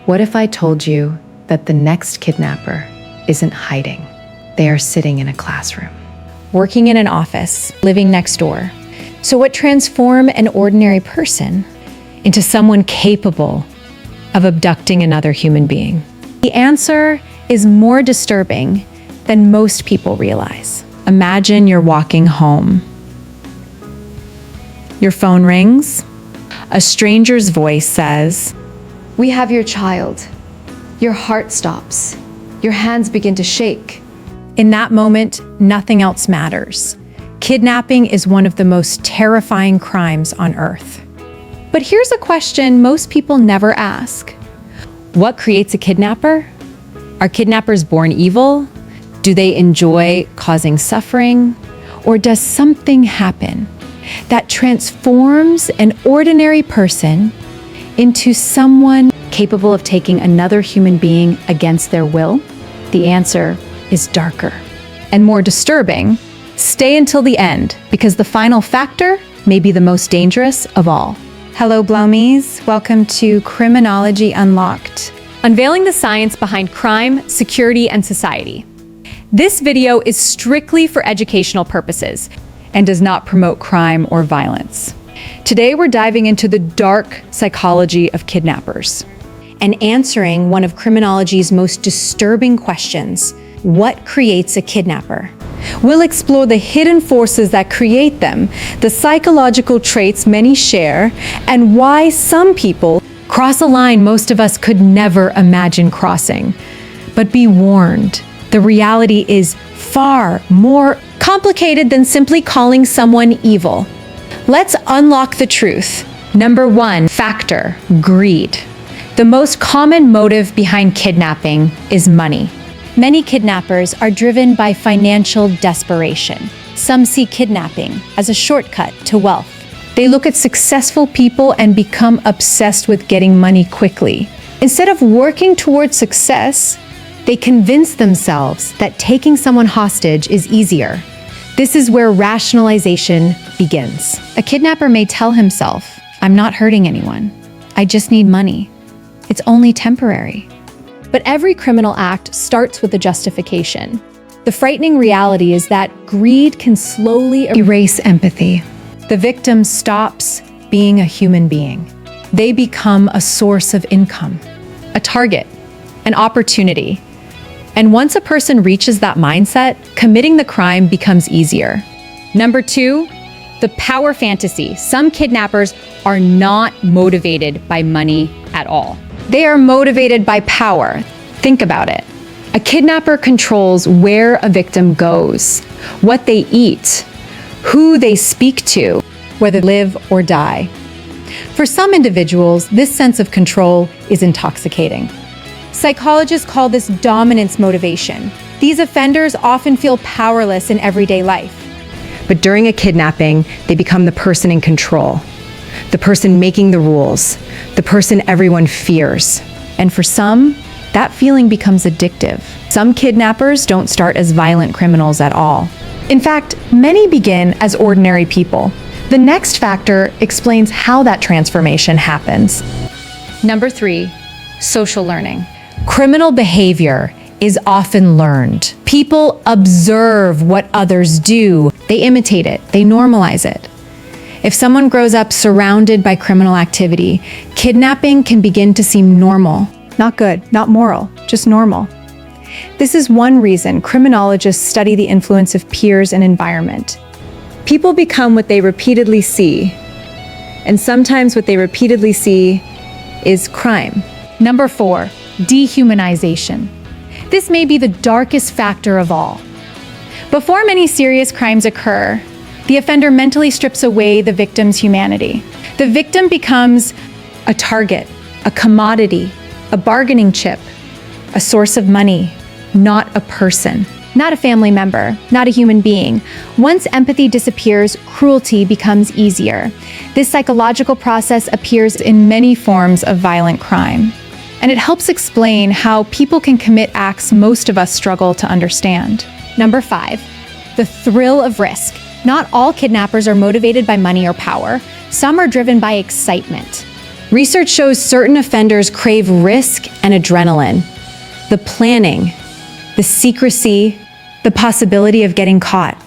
What if I told you that the next kidnapper isn't hiding? They are sitting in a classroom, working in an office, living next door. So what transforms an ordinary person into someone capable of abducting another human being? The answer is more disturbing than most people realize. Imagine you're walking home. Your phone rings. A stranger's voice says, "We have your child." Your heart stops. Your hands begin to shake. In that moment, nothing else matters. Kidnapping is one of the most terrifying crimes on earth. But here's a question most people never ask. What creates a kidnapper? Are kidnappers born evil? Do they enjoy causing suffering? Or does something happen that transforms an ordinary person into someone capable of taking another human being against their will? The answer is darker and more disturbing. Stay until the end, because the final factor may be the most dangerous of all. Hello, Blowmies. Welcome to Criminology Unlocked, unveiling the science behind crime, security, and society. This video is strictly for educational purposes and does not promote crime or violence. Today, we're diving into the dark psychology of kidnappers and answering one of criminology's most disturbing questions: what creates a kidnapper? We'll explore the hidden forces that create them, the psychological traits many share, and why some people cross a line most of us could never imagine crossing. But be warned, the reality is far more complicated than simply calling someone evil. Let's unlock the truth. Number one factor, greed. The most common motive behind kidnapping is money. Many kidnappers are driven by financial desperation. Some see kidnapping as a shortcut to wealth. They look at successful people and become obsessed with getting money quickly. Instead of working towards success, they convince themselves that taking someone hostage is easier. This is where rationalization begins. A kidnapper may tell himself, "I'm not hurting anyone. I just need money. It's only temporary." But every criminal act starts with a justification. The frightening reality is that greed can slowly erase empathy. The victim stops being a human being. They become a source of income, a target, an opportunity. And once a person reaches that mindset, committing the crime becomes easier. Number two, the power fantasy. Some kidnappers are not motivated by money at all. They are motivated by power. Think about it. A kidnapper controls where a victim goes, what they eat, who they speak to, whether they live or die. For some individuals, this sense of control is intoxicating. Psychologists call this dominance motivation. These offenders often feel powerless in everyday life. But during a kidnapping, they become the person in control, the person making the rules, the person everyone fears. And for some, that feeling becomes addictive. Some kidnappers don't start as violent criminals at all. In fact, many begin as ordinary people. The next factor explains how that transformation happens. Number three, social learning. Criminal behavior is often learned. People observe what others do. They imitate it. They normalize it. If someone grows up surrounded by criminal activity, kidnapping can begin to seem normal. Not good, not moral, just normal. This is one reason criminologists study the influence of peers and environment. People become what they repeatedly see, and sometimes what they repeatedly see is crime. Number four, dehumanization. This may be the darkest factor of all. Before many serious crimes occur, the offender mentally strips away the victim's humanity. The victim becomes a target, a commodity, a bargaining chip, a source of money, not a person, not a family member, not a human being. Once empathy disappears, cruelty becomes easier. This psychological process appears in many forms of violent crime, and it helps explain how people can commit acts most of us struggle to understand. Number five, the thrill of risk. Not all kidnappers are motivated by money or power. Some are driven by excitement. Research shows certain offenders crave risk and adrenaline. The planning, the secrecy, the possibility of getting caught.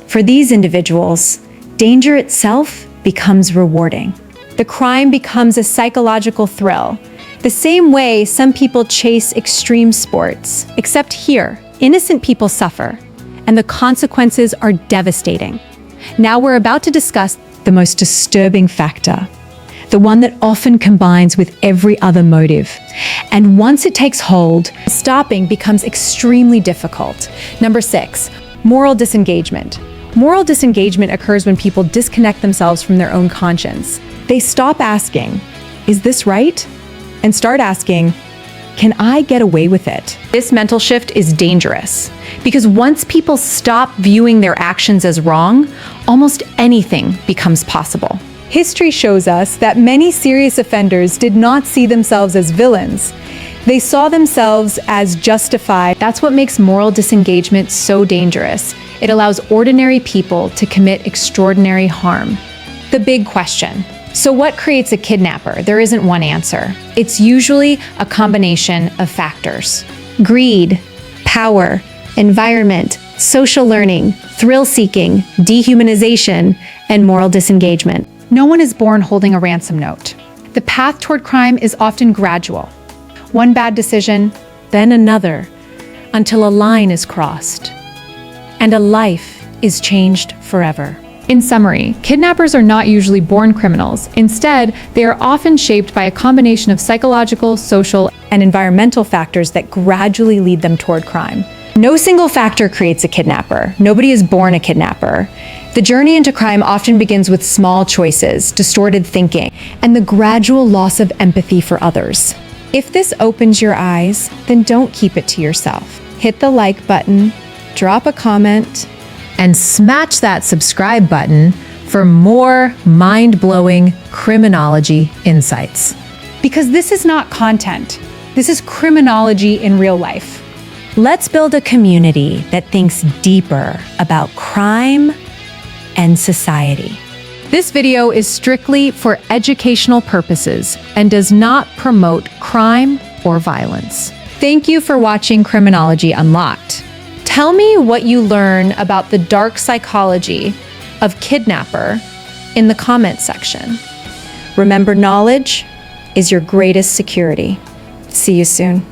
For these individuals, danger itself becomes rewarding. The crime becomes a psychological thrill, the same way some people chase extreme sports. Except here, innocent people suffer, and the consequences are devastating. Now we're about to discuss the most disturbing factor, the one that often combines with every other motive. And once it takes hold, stopping becomes extremely difficult. Number 6, moral disengagement. Moral disengagement occurs when people disconnect themselves from their own conscience. They stop asking, "Is this right?" and start asking, "Can I get away with it?" This mental shift is dangerous because once people stop viewing their actions as wrong, almost anything becomes possible. History shows us that many serious offenders did not see themselves as villains. They saw themselves as justified. That's what makes moral disengagement so dangerous. It allows ordinary people to commit extraordinary harm. The big question. So what creates a kidnapper? There isn't one answer. It's usually a combination of factors. Greed, power, environment, social learning, thrill-seeking, dehumanization, and moral disengagement. No one is born holding a ransom note. The path toward crime is often gradual. One bad decision, then another, until a line is crossed, and a life is changed forever. In summary, kidnappers are not usually born criminals. Instead, they are often shaped by a combination of psychological, social, and environmental factors that gradually lead them toward crime. No single factor creates a kidnapper. Nobody is born a kidnapper. The journey into crime often begins with small choices, distorted thinking, and the gradual loss of empathy for others. If this opens your eyes, then don't keep it to yourself. Hit the like button, drop a comment, and smash that subscribe button for more mind-blowing criminology insights. Because this is not content. This is criminology in real life. Let's build a community that thinks deeper about crime and society. This video is strictly for educational purposes and does not promote crime or violence. Thank you for watching Criminology Unlocked. Tell me what you learn about the dark psychology of kidnapper in the comments section. Remember, knowledge is your greatest security. See you soon.